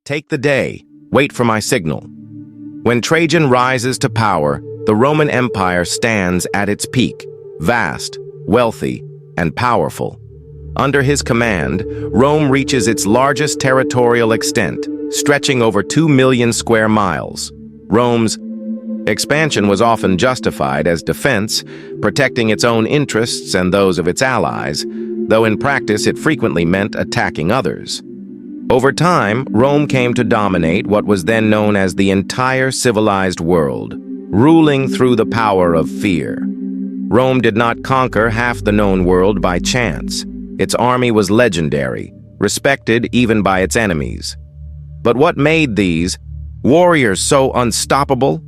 Take the day, wait for my signal. When Trajan rises to power, the Roman Empire stands at its peak, vast, wealthy, and powerful. Under his command, Rome reaches its largest territorial extent, stretching over 2 million square miles. Rome's expansion was often justified as defense, protecting its own interests and those of its allies, though in practice it frequently meant attacking others. Over time, Rome came to dominate what was then known as the entire civilized world, ruling through the power of fear. Rome did not conquer half the known world by chance. Its army was legendary, respected even by its enemies. But what made these warriors so unstoppable?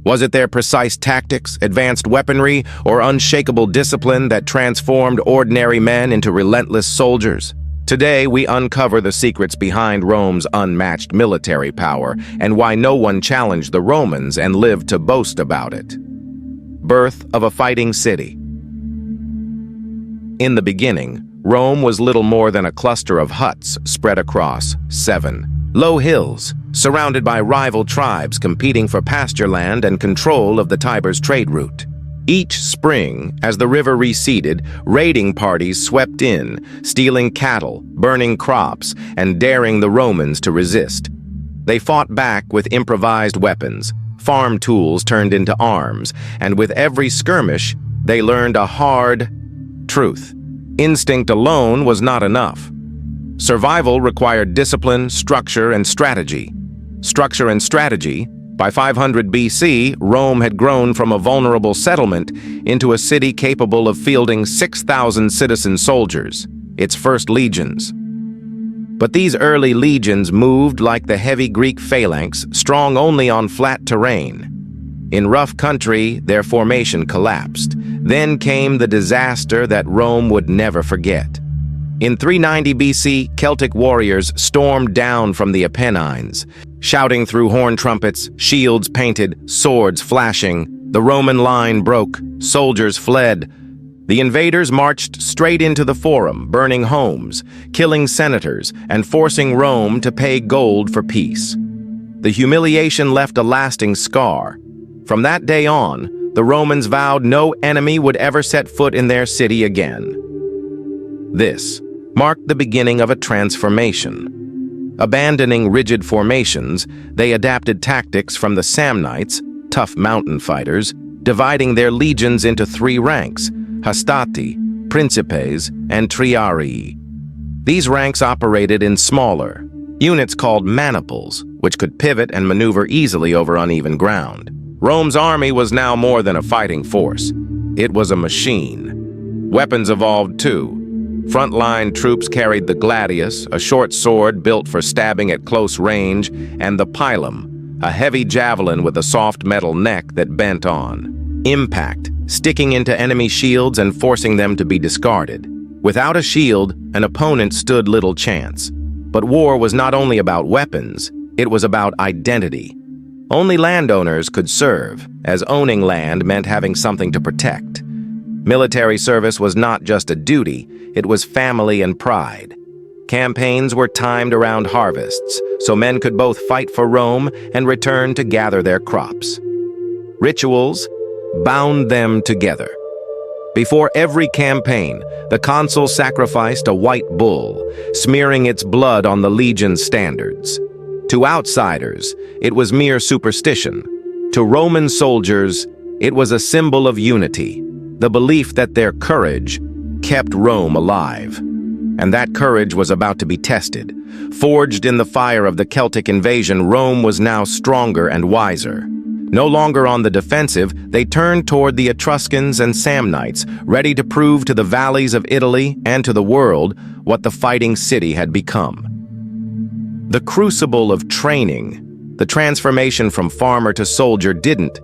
Was it their precise tactics, advanced weaponry, or unshakable discipline that transformed ordinary men into relentless soldiers? Today, we uncover the secrets behind Rome's unmatched military power and why no one challenged the Romans and lived to boast about it. Birth of a fighting city. In the beginning, Rome was little more than a cluster of huts spread across 7 low hills, surrounded by rival tribes competing for pasture land and control of the Tiber's trade route. Each spring, as the river receded, raiding parties swept in, stealing cattle, burning crops, and daring the Romans to resist. They fought back with improvised weapons, farm tools turned into arms, and with every skirmish, they learned a hard truth. Instinct alone was not enough. Survival required discipline, structure, and strategy. Structure and strategy. By 500 BC, Rome had grown from a vulnerable settlement into a city capable of fielding 6,000 citizen soldiers, its first legions. But these early legions moved like the heavy Greek phalanx, strong only on flat terrain. In rough country, their formation collapsed. Then came the disaster that Rome would never forget. In 390 BC, Celtic warriors stormed down from the Apennines, shouting through horn trumpets, shields painted, swords flashing. The Roman line broke, soldiers fled. The invaders marched straight into the Forum, burning homes, killing senators, and forcing Rome to pay gold for peace. The humiliation left a lasting scar. From that day on, the Romans vowed no enemy would ever set foot in their city again. This marked the beginning of a transformation. Abandoning rigid formations, they adapted tactics from the Samnites, tough mountain fighters, dividing their legions into 3 ranks: hastati, principes, and triarii. These ranks operated in smaller units called maniples, which could pivot and maneuver easily over uneven ground. Rome's army was now more than a fighting force. It was a machine. Weapons evolved too. Frontline troops carried the gladius, a short sword built for stabbing at close range, and the pilum, a heavy javelin with a soft metal neck that bent on impact, sticking into enemy shields and forcing them to be discarded. Without a shield, an opponent stood little chance. But war was not only about weapons, it was about identity. Only landowners could serve, as owning land meant having something to protect. Military service was not just a duty, it was family and pride. Campaigns were timed around harvests, so men could both fight for Rome and return to gather their crops. Rituals bound them together. Before every campaign, the consul sacrificed a white bull, smearing its blood on the legion's standards. To outsiders, it was mere superstition. To Roman soldiers, it was a symbol of unity, the belief that their courage kept Rome alive. And that courage was about to be tested. Forged in the fire of the Celtic invasion, Rome was now stronger and wiser. No longer on the defensive, they turned toward the Etruscans and Samnites, ready to prove to the valleys of Italy and to the world what the fighting city had become. The crucible of training, the transformation from farmer to soldier, didn't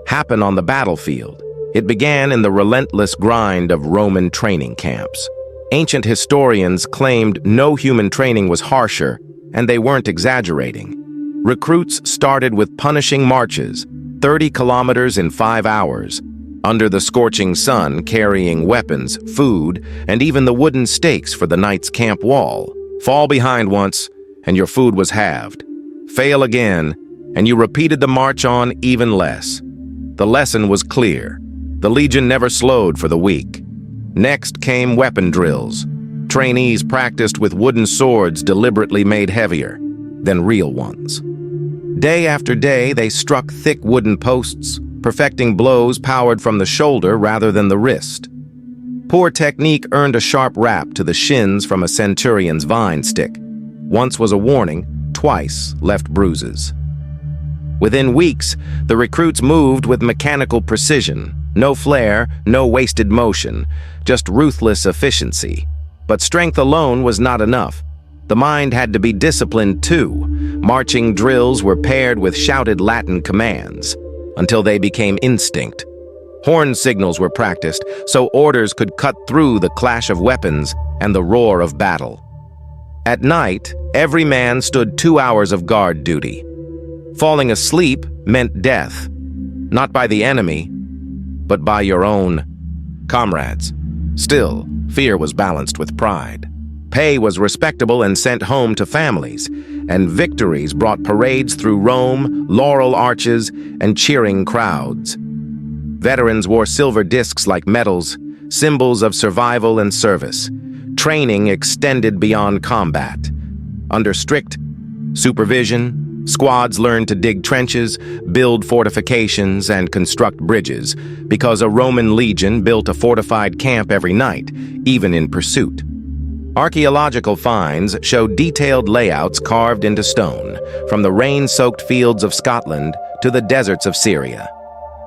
happen on the battlefield. It began in the relentless grind of Roman training camps. Ancient historians claimed no human training was harsher, and they weren't exaggerating. Recruits started with punishing marches, 30 kilometers in 5 hours, under the scorching sun, carrying weapons, food, and even the wooden stakes for the knight's camp wall. Fall behind once, and your food was halved. Fail again, and you repeated the march on even less. The lesson was clear. The Legion never slowed for the weak. Next came weapon drills. Trainees practiced with wooden swords deliberately made heavier than real ones. Day after day, they struck thick wooden posts, perfecting blows powered from the shoulder rather than the wrist. Poor technique earned a sharp rap to the shins from a centurion's vine stick. Once was a warning, twice left bruises. Within weeks, the recruits moved with mechanical precision. No flair, no wasted motion, just ruthless efficiency. But strength alone was not enough. The mind had to be disciplined too. Marching drills were paired with shouted Latin commands until they became instinct. Horn signals were practiced so orders could cut through the clash of weapons and the roar of battle. At night, every man stood 2 hours of guard duty. Falling asleep meant death, not by the enemy, but by your own comrades. Still, fear was balanced with pride. Pay was respectable and sent home to families, and victories brought parades through Rome, laurel arches, and cheering crowds. Veterans wore silver discs like medals, symbols of survival and service. Training extended beyond combat. Under strict supervision, squads learned to dig trenches, build fortifications, and construct bridges, because a Roman legion built a fortified camp every night, even in pursuit. Archaeological finds show detailed layouts carved into stone, from the rain-soaked fields of Scotland to the deserts of Syria.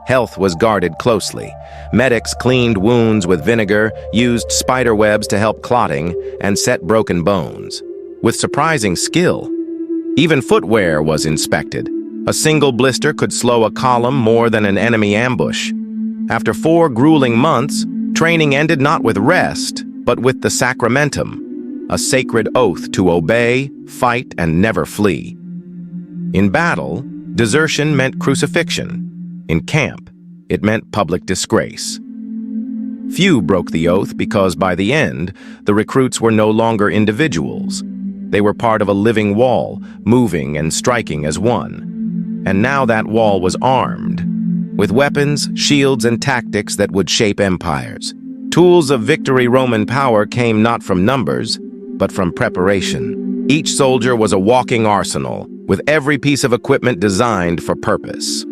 Health was guarded closely. Medics cleaned wounds with vinegar, used spider webs to help clotting, and set broken bones. With surprising skill, even footwear was inspected. A single blister could slow a column more than an enemy ambush. After 4 grueling months, training ended not with rest, but with the sacramentum, a sacred oath to obey, fight, and never flee. In battle, desertion meant crucifixion. In camp, it meant public disgrace. Few broke the oath because by the end, the recruits were no longer individuals. They were part of a living wall, moving and striking as one. And now that wall was armed, with weapons, shields, and tactics that would shape empires. Tools of victory Roman power came not from numbers, but from preparation. Each soldier was a walking arsenal, with every piece of equipment designed for purpose.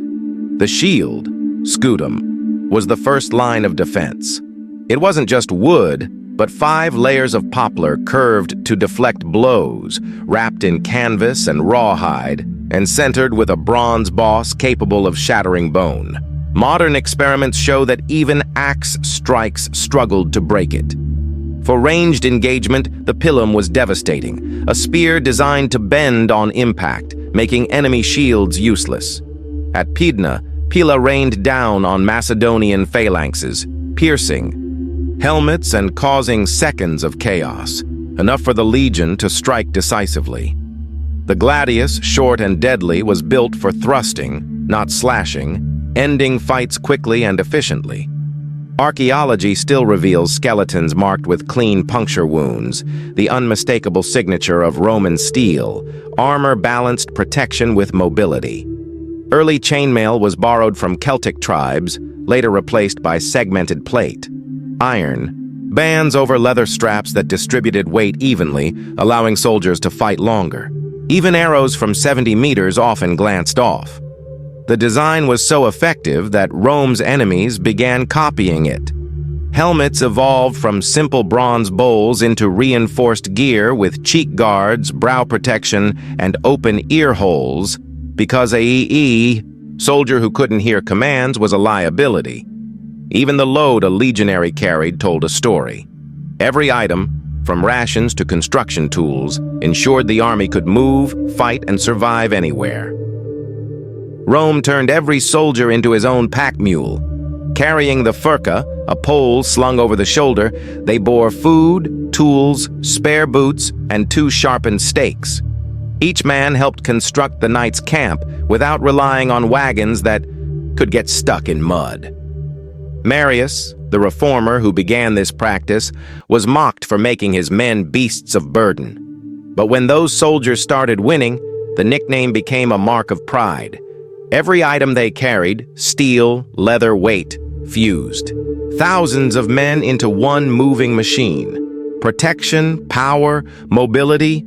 The shield, scutum, was the first line of defense. It wasn't just wood, but 5 layers of poplar curved to deflect blows, wrapped in canvas and rawhide, and centered with a bronze boss capable of shattering bone. Modern experiments show that even axe strikes struggled to break it. For ranged engagement, the pilum was devastating, a spear designed to bend on impact, making enemy shields useless. At Pydna, Pila rained down on Macedonian phalanxes, piercing helmets and causing seconds of chaos, enough for the legion to strike decisively. The gladius, short and deadly, was built for thrusting, not slashing, ending fights quickly and efficiently. Archaeology still reveals skeletons marked with clean puncture wounds, the unmistakable signature of Roman steel, armor-balanced protection with mobility. Early chainmail was borrowed from Celtic tribes, later replaced by segmented plate. Iron, bands over leather straps that distributed weight evenly, allowing soldiers to fight longer. Even arrows from 70 meters often glanced off. The design was so effective that Rome's enemies began copying it. Helmets evolved from simple bronze bowls into reinforced gear with cheek guards, brow protection, and open ear holes, because a soldier who couldn't hear commands was a liability. Even the load a legionary carried told a story. Every item, from rations to construction tools, ensured the army could move, fight, and survive anywhere. Rome turned every soldier into his own pack mule. Carrying the furca, a pole slung over the shoulder, they bore food, tools, spare boots, and 2 sharpened stakes. Each man helped construct the knight's camp without relying on wagons that could get stuck in mud. Marius, the reformer who began this practice, was mocked for making his men beasts of burden. But when those soldiers started winning, the nickname became a mark of pride. Every item they carried, steel, leather, weight, fused. Thousands of men into one moving machine. Protection, power, mobility.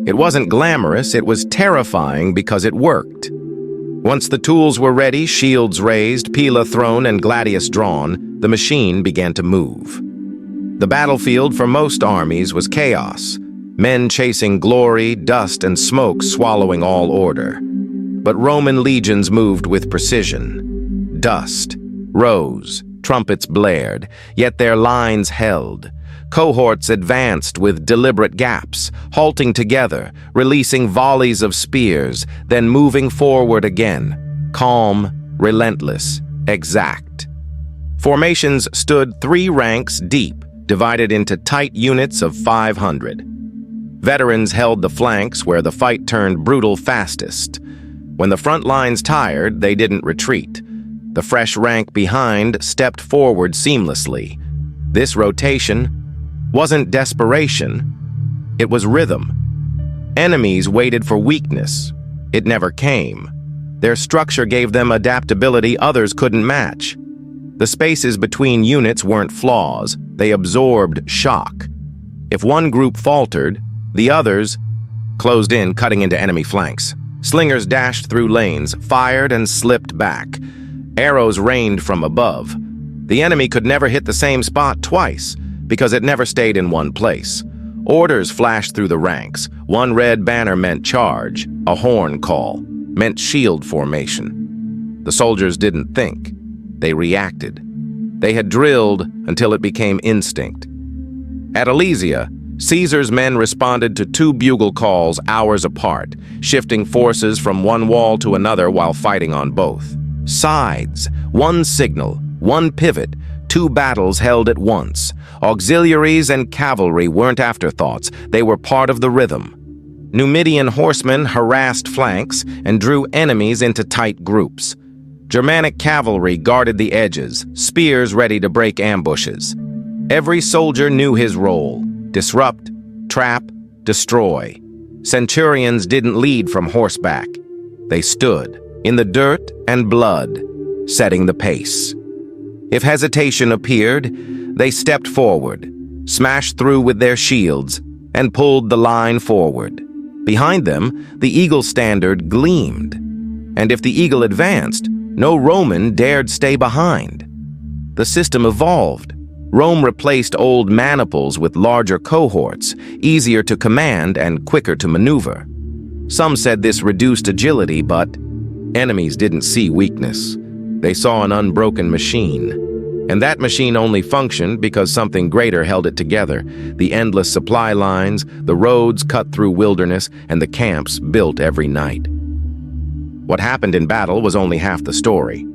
It wasn't glamorous, it was terrifying because it worked. Once the tools were ready, shields raised, pila thrown, and gladius drawn, the machine began to move. The battlefield for most armies was chaos. Men chasing glory, dust, and smoke swallowing all order. But Roman legions moved with precision. Dust rose, trumpets blared, yet their lines held. Cohorts advanced with deliberate gaps, halting together, releasing volleys of spears, then moving forward again, calm, relentless, exact. Formations stood 3 ranks deep, divided into tight units of 500. Veterans held the flanks where the fight turned brutal fastest. When the front lines tired, they didn't retreat. The fresh rank behind stepped forward seamlessly. This rotation wasn't desperation, it was rhythm. Enemies waited for weakness. It never came. Their structure gave them adaptability others couldn't match. The spaces between units weren't flaws, they absorbed shock. If one group faltered, the others closed in, cutting into enemy flanks. Slingers dashed through lanes, fired and slipped back. Arrows rained from above. The enemy could never hit the same spot twice, because it never stayed in one place. Orders flashed through the ranks. One red banner meant charge, a horn call meant shield formation. The soldiers didn't think, they reacted. They had drilled until it became instinct. At Alesia, Caesar's men responded to 2 bugle calls hours apart, shifting forces from one wall to another while fighting on both sides. One signal, one pivot, 2 battles held at once. Auxiliaries and cavalry weren't afterthoughts, they were part of the rhythm. Numidian horsemen harassed flanks and drew enemies into tight groups. Germanic cavalry guarded the edges, spears ready to break ambushes. Every soldier knew his role: disrupt, trap, destroy. Centurions didn't lead from horseback. They stood, in the dirt and blood, setting the pace. If hesitation appeared, they stepped forward, smashed through with their shields, and pulled the line forward. Behind them, the eagle standard gleamed. And if the eagle advanced, no Roman dared stay behind. The system evolved. Rome replaced old maniples with larger cohorts, easier to command and quicker to maneuver. Some said this reduced agility, but enemies didn't see weakness. They saw an unbroken machine. And that machine only functioned because something greater held it together: the endless supply lines, the roads cut through wilderness, and the camps built every night. What happened in battle was only half the story.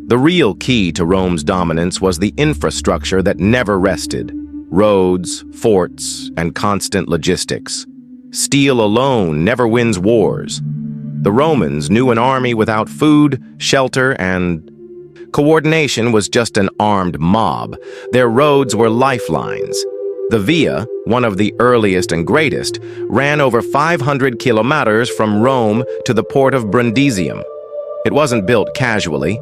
The real key to Rome's dominance was the infrastructure that never rested: roads, forts, and constant logistics. Steel alone never wins wars. The Romans knew an army without food, shelter, and coordination was just an armed mob. Their roads were lifelines. The Via, one of the earliest and greatest, ran over 500 kilometers from Rome to the port of Brundisium. It wasn't built casually.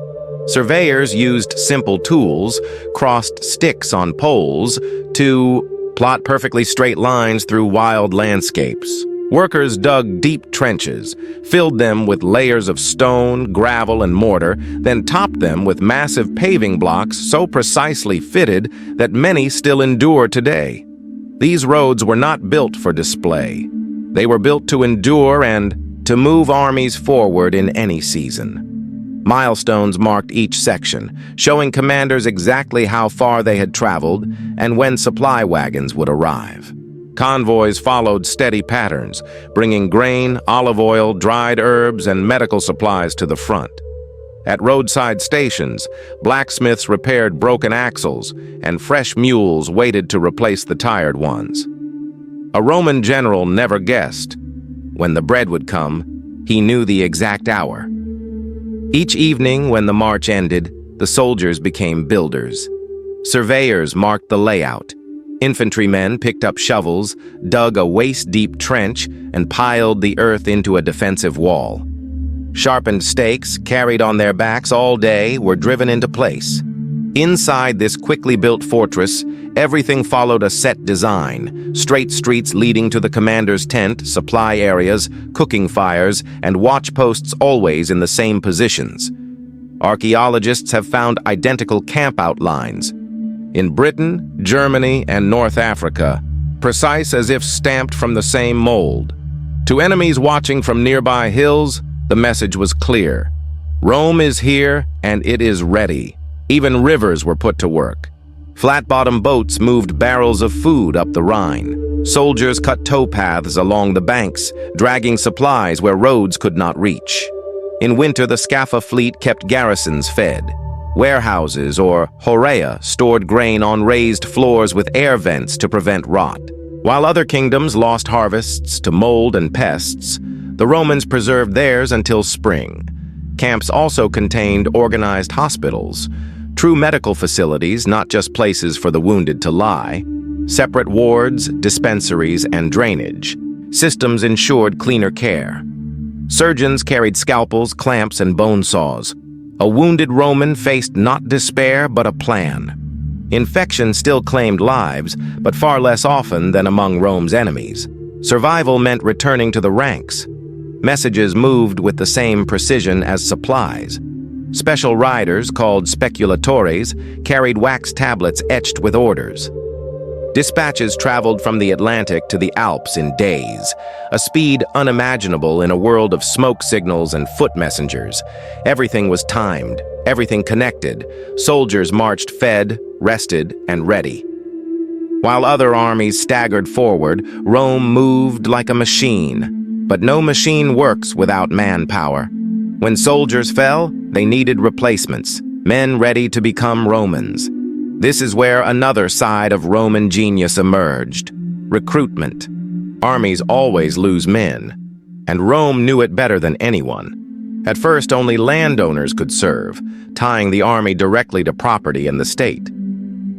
Surveyors used simple tools, crossed sticks on poles, to plot perfectly straight lines through wild landscapes. Workers dug deep trenches, filled them with layers of stone, gravel, and mortar, then topped them with massive paving blocks so precisely fitted that many still endure today. These roads were not built for display. They were built to endure and to move armies forward in any season. Milestones marked each section, showing commanders exactly how far they had traveled and when supply wagons would arrive. Convoys followed steady patterns, bringing grain, olive oil, dried herbs, and medical supplies to the front. At roadside stations, blacksmiths repaired broken axles, and fresh mules waited to replace the tired ones. A Roman general never guessed. When the bread would come, he knew the exact hour. Each evening, when the march ended, the soldiers became builders. Surveyors marked the layout. Infantrymen picked up shovels, dug a waist-deep trench, and piled the earth into a defensive wall. Sharpened stakes, carried on their backs all day, were driven into place. Inside this quickly built fortress, everything followed a set design: straight streets leading to the commander's tent, supply areas, cooking fires, and watch posts always in the same positions. Archaeologists have found identical camp outlines in Britain, Germany, and North Africa, precise as if stamped from the same mold. To enemies watching from nearby hills, the message was clear. Rome is here, and it is ready. Even rivers were put to work. Flat-bottom boats moved barrels of food up the Rhine. Soldiers cut towpaths along the banks, dragging supplies where roads could not reach. In winter, the Scaffa fleet kept garrisons fed. Warehouses, or horea, stored grain on raised floors with air vents to prevent rot. While other kingdoms lost harvests to mold and pests, the Romans preserved theirs until spring. Camps also contained organized hospitals, true medical facilities, not just places for the wounded to lie. Separate wards, dispensaries, and drainage. Systems ensured cleaner care. Surgeons carried scalpels, clamps, and bone saws. A wounded Roman faced not despair, but a plan. Infection still claimed lives, but far less often than among Rome's enemies. Survival meant returning to the ranks. Messages moved with the same precision as supplies. Special riders, called speculatores, carried wax tablets etched with orders. Dispatches traveled from the Atlantic to the Alps in days, a speed unimaginable in a world of smoke signals and foot messengers. Everything was timed, everything connected. Soldiers marched fed, rested, and ready. While other armies staggered forward, Rome moved like a machine. But no machine works without manpower. When soldiers fell, they needed replacements, men ready to become Romans. This is where another side of Roman genius emerged: recruitment. Armies always lose men, and Rome knew it better than anyone. At first, only landowners could serve, tying the army directly to property and the state.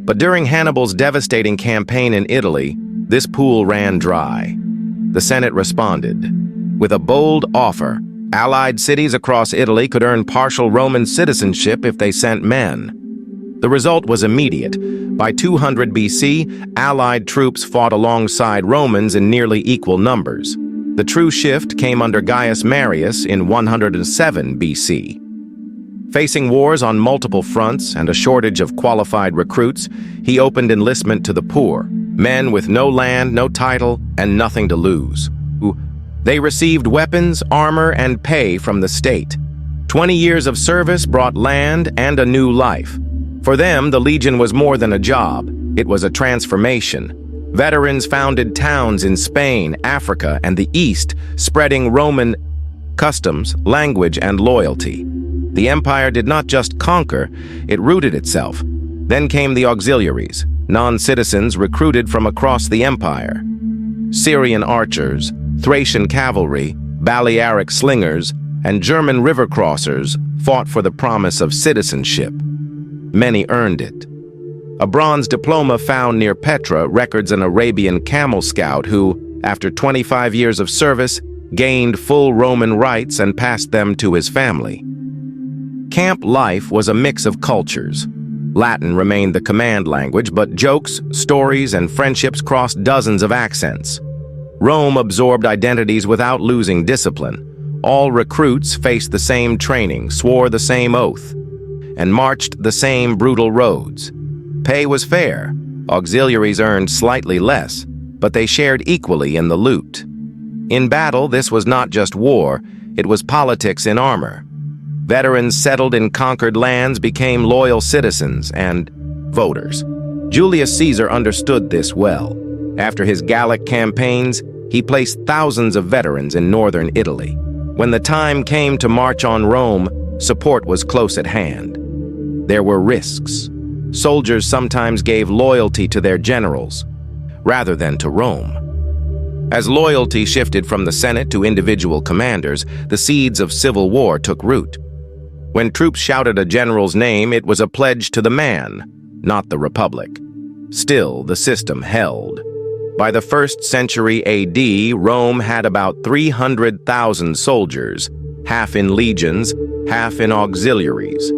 But during Hannibal's devastating campaign in Italy, this pool ran dry. The Senate responded with a bold offer. Allied cities across Italy could earn partial Roman citizenship if they sent men. The result was immediate. By 200 BC, Allied troops fought alongside Romans in nearly equal numbers. The true shift came under Gaius Marius in 107 BC. Facing wars on multiple fronts and a shortage of qualified recruits, he opened enlistment to the poor, men with no land, no title, and nothing to lose. They received weapons, armor, and pay from the state. 20 years of service brought land and a new life. For them, the legion was more than a job. It was a transformation. Veterans founded towns in Spain, Africa, and the East, spreading Roman customs, language, and loyalty. The empire did not just conquer, it rooted itself. Then came the auxiliaries, non-citizens recruited from across the empire. Syrian archers, Thracian cavalry, Balearic slingers, and German river crossers fought for the promise of citizenship. Many earned it. A bronze diploma found near Petra records an Arabian camel scout who, after 25 years of service, gained full Roman rights and passed them to his family. Camp life was a mix of cultures. Latin remained the command language, but jokes, stories, and friendships crossed dozens of accents. Rome absorbed identities without losing discipline. All recruits faced the same training, swore the same oath, and marched the same brutal roads. Pay was fair. Auxiliaries earned slightly less, but they shared equally in the loot. In battle, this was not just war, it was politics in armor. Veterans settled in conquered lands became loyal citizens and voters. Julius Caesar understood this well. After his Gallic campaigns, he placed thousands of veterans in northern Italy. When the time came to march on Rome, support was close at hand. There were risks. Soldiers sometimes gave loyalty to their generals, rather than to Rome. As loyalty shifted from the Senate to individual commanders, the seeds of civil war took root. When troops shouted a general's name, it was a pledge to the man, not the republic. Still, the system held. By the 1st century AD, Rome had about 300,000 soldiers, half in legions, half in auxiliaries.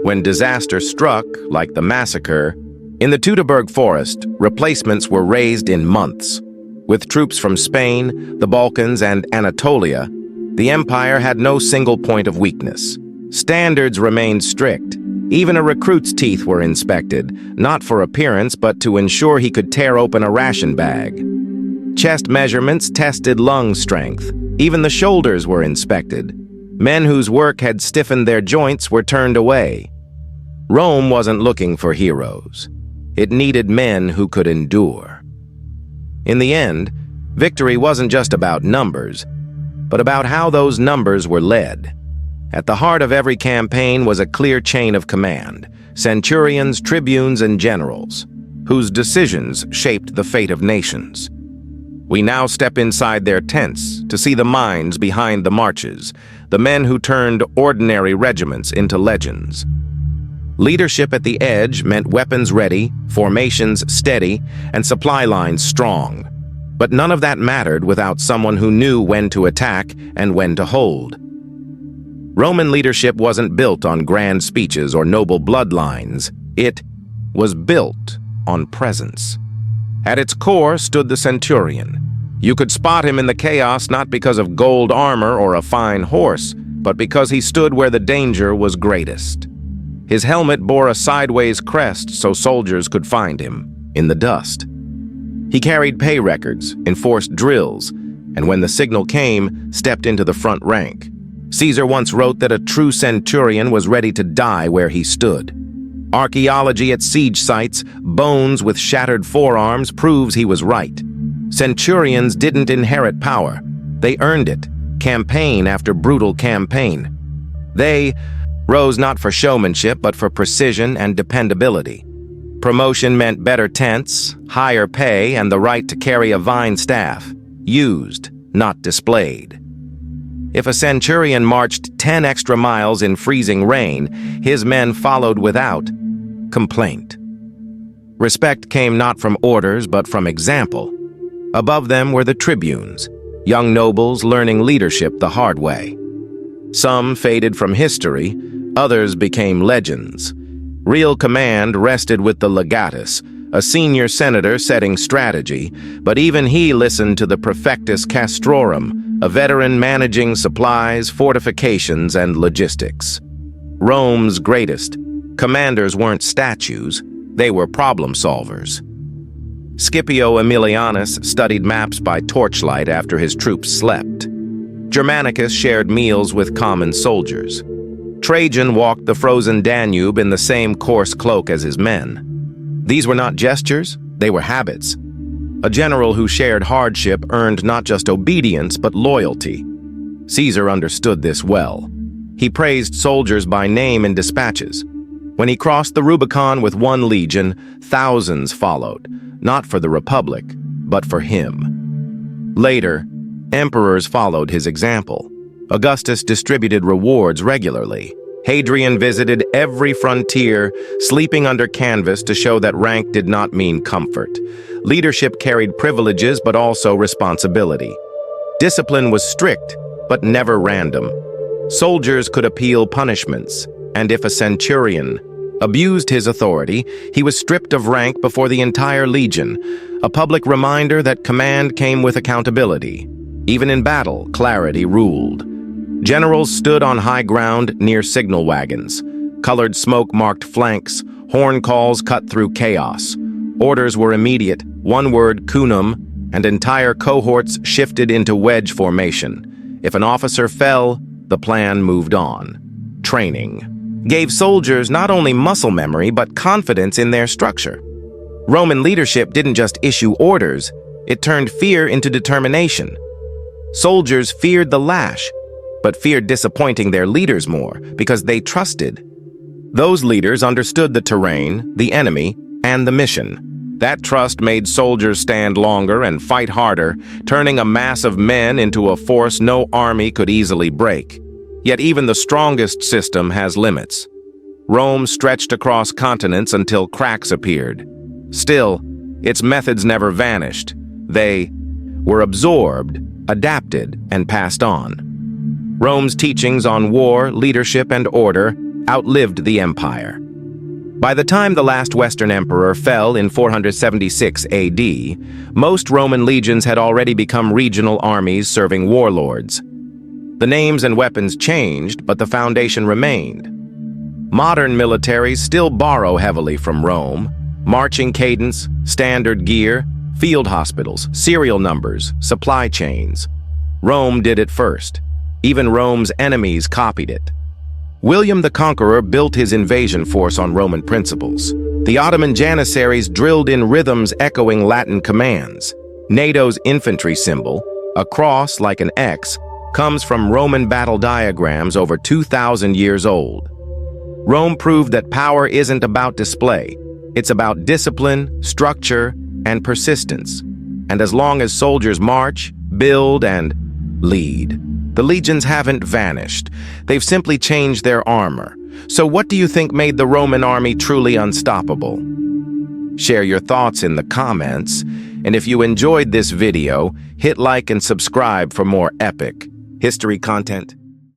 When disaster struck, like the massacre, in the Teutoburg forest, replacements were raised in months. With troops from Spain, the Balkans, and Anatolia, the empire had no single point of weakness. Standards remained strict. Even a recruit's teeth were inspected, not for appearance but to ensure he could tear open a ration bag. Chest measurements tested lung strength. Even the shoulders were inspected. Men whose work had stiffened their joints were turned away. Rome wasn't looking for heroes. It needed men who could endure. In the end, victory wasn't just about numbers, but about how those numbers were led. At the heart of every campaign was a clear chain of command, centurions, tribunes, and generals, whose decisions shaped the fate of nations. We now step inside their tents to see the minds behind the marches, the men who turned ordinary regiments into legends. Leadership at the edge meant weapons ready, formations steady, and supply lines strong. But none of that mattered without someone who knew when to attack and when to hold. Roman leadership wasn't built on grand speeches or noble bloodlines. It was built on presence. At its core stood the centurion. You could spot him in the chaos not because of gold armor or a fine horse, but because he stood where the danger was greatest. His helmet bore a sideways crest so soldiers could find him in the dust. He carried pay records, enforced drills, and when the signal came, stepped into the front rank. Caesar once wrote that a true centurion was ready to die where he stood. Archaeology at siege sites, bones with shattered forearms, proves he was right. Centurions didn't inherit power. They earned it, campaign after brutal campaign. They rose not for showmanship, but for precision and dependability. Promotion meant better tents, higher pay, and the right to carry a vine staff, used, not displayed. If a centurion marched 10 extra miles in freezing rain, his men followed without complaint. Respect came not from orders, but from example. Above them were the tribunes, young nobles learning leadership the hard way. Some faded from history, others became legends. Real command rested with the legatus, a senior senator setting strategy, but even he listened to the praefectus castrorum, a veteran managing supplies, fortifications, and logistics. Rome's greatest. Commanders weren't statues, they were problem solvers. Scipio Aemilianus studied maps by torchlight after his troops slept. Germanicus shared meals with common soldiers. Trajan walked the frozen Danube in the same coarse cloak as his men. These were not gestures, they were habits. A general who shared hardship earned not just obedience, but loyalty. Caesar understood this well. He praised soldiers by name in dispatches. When he crossed the Rubicon with one legion, thousands followed, not for the Republic, but for him. Later, emperors followed his example. Augustus distributed rewards regularly. Hadrian visited every frontier, sleeping under canvas to show that rank did not mean comfort. Leadership carried privileges but also responsibility. Discipline was strict, but never random. Soldiers could appeal punishments, and if a centurion abused his authority, he was stripped of rank before the entire legion, a public reminder that command came with accountability. Even in battle, clarity ruled. Generals stood on high ground near signal wagons. Colored smoke marked flanks, horn calls cut through chaos. Orders were immediate, one word cunum, and entire cohorts shifted into wedge formation. If an officer fell, the plan moved on. Training gave soldiers not only muscle memory, but confidence in their structure. Roman leadership didn't just issue orders, it turned fear into determination. Soldiers feared the lash, but feared disappointing their leaders more because they trusted. Those leaders understood the terrain, the enemy, and the mission. That trust made soldiers stand longer and fight harder, turning a mass of men into a force no army could easily break. Yet even the strongest system has limits. Rome stretched across continents until cracks appeared. Still, its methods never vanished. They were absorbed, adapted, and passed on. Rome's teachings on war, leadership, and order outlived the empire. By the time the last Western emperor fell in 476 AD, most Roman legions had already become regional armies serving warlords. The names and weapons changed, but the foundation remained. Modern militaries still borrow heavily from Rome: marching cadence, standard gear, field hospitals, serial numbers, supply chains. Rome did it first. Even Rome's enemies copied it. William the Conqueror built his invasion force on Roman principles. The Ottoman Janissaries drilled in rhythms echoing Latin commands. NATO's infantry symbol, a cross like an X, comes from Roman battle diagrams over 2,000 years old. Rome proved that power isn't about display. It's about discipline, structure, and persistence. And as long as soldiers march, build, and lead, the legions haven't vanished. They've simply changed their armor. So what do you think made the Roman army truly unstoppable? Share your thoughts in the comments. And if you enjoyed this video, hit like and subscribe for more epic history content.